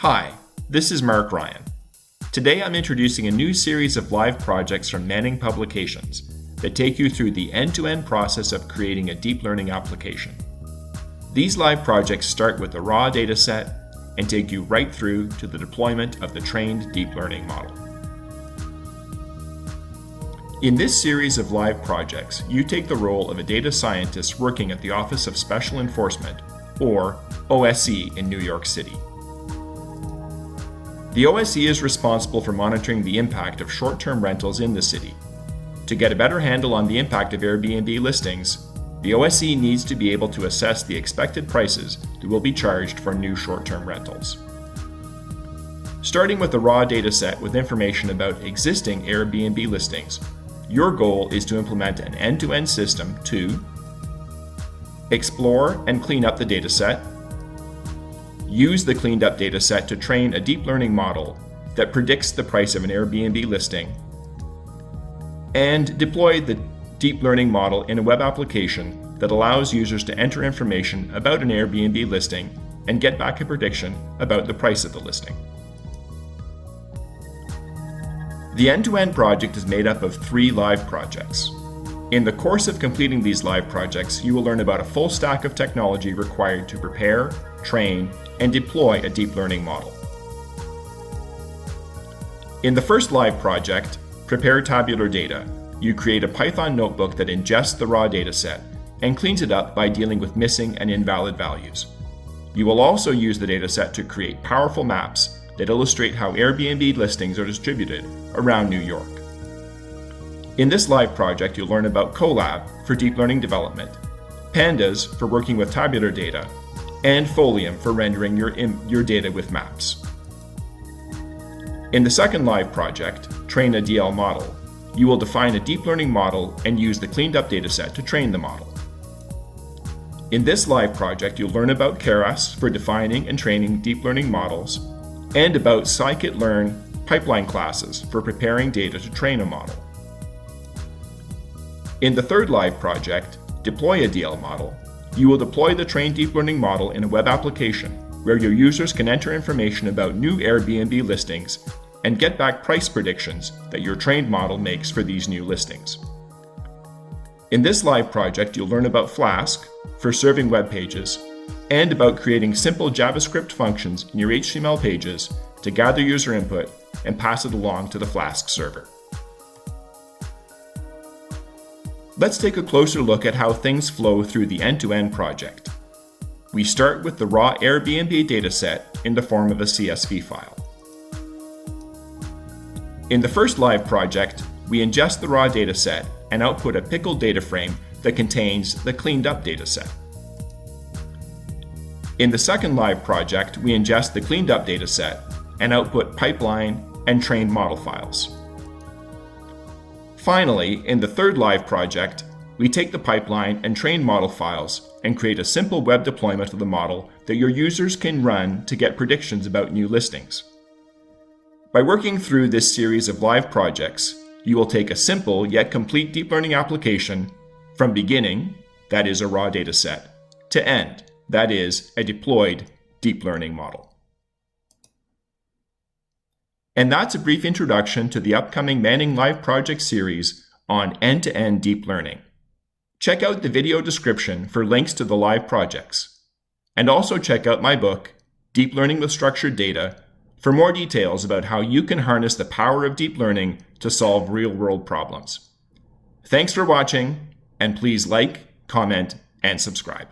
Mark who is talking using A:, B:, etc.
A: Hi, this is Mark Ryan. Today I'm introducing a new series of live projects from Manning Publications that take you through the end-to-end process of creating a deep learning application. These live projects start with the raw dataset and take you right through to the deployment of the trained deep learning model. In this series of live projects, you take the role of a data scientist working at the Office of Special Enforcement, or OSE, in New York City. The OSE is responsible for monitoring the impact of short-term rentals in the city. To get a better handle on the impact of Airbnb listings, the OSE needs to be able to assess the expected prices that will be charged for new short-term rentals. Starting with the raw dataset with information about existing Airbnb listings, your goal is to implement an end-to-end system to explore and clean up the dataset, use the cleaned up dataset to train a deep learning model that predicts the price of an Airbnb listing, and deploy the deep learning model in a web application that allows users to enter information about an Airbnb listing and get back a prediction about the price of the listing. The end-to-end project is made up of 3 live projects. In the course of completing these live projects, you will learn about a full stack of technology required to prepare, train, and deploy a deep learning model. In the first live project, Prepare Tabular Data, you create a Python notebook that ingests the raw dataset and cleans it up by dealing with missing and invalid values. You will also use the dataset to create powerful maps that illustrate how Airbnb listings are distributed around New York. In this live project, you'll learn about Colab for deep learning development, Pandas for working with tabular data, and Folium for rendering your data with maps. In the second live project, Train a DL Model, you will define a deep learning model and use the cleaned up dataset to train the model. In this live project, you'll learn about Keras for defining and training deep learning models, and about scikit-learn pipeline classes for preparing data to train a model. In the third live project, Deploy a DL Model, you will deploy the trained deep learning model in a web application where your users can enter information about new Airbnb listings and get back price predictions that your trained model makes for these new listings. In this live project, you'll learn about Flask for serving web pages and about creating simple JavaScript functions in your HTML pages to gather user input and pass it along to the Flask server. Let's take a closer look at how things flow through the end-to-end project. We start with the raw Airbnb dataset in the form of a CSV file. In the first live project, we ingest the raw dataset and output a pickled data frame that contains the cleaned up dataset. In the second live project, we ingest the cleaned up dataset and output pipeline and trained model files. Finally, in the third live project, we take the pipeline and trained model files and create a simple web deployment of the model that your users can run to get predictions about new listings. By working through this series of live projects, you will take a simple yet complete deep learning application from beginning, that is a raw dataset, to end, that is a deployed deep learning model. And that's a brief introduction to the upcoming Manning Live Project series on end-to-end deep learning. Check out the video description for links to the live projects. And also check out my book, Deep Learning with Structured Data, for more details about how you can harness the power of deep learning to solve real-world problems. Thanks for watching, and please like, comment, and subscribe.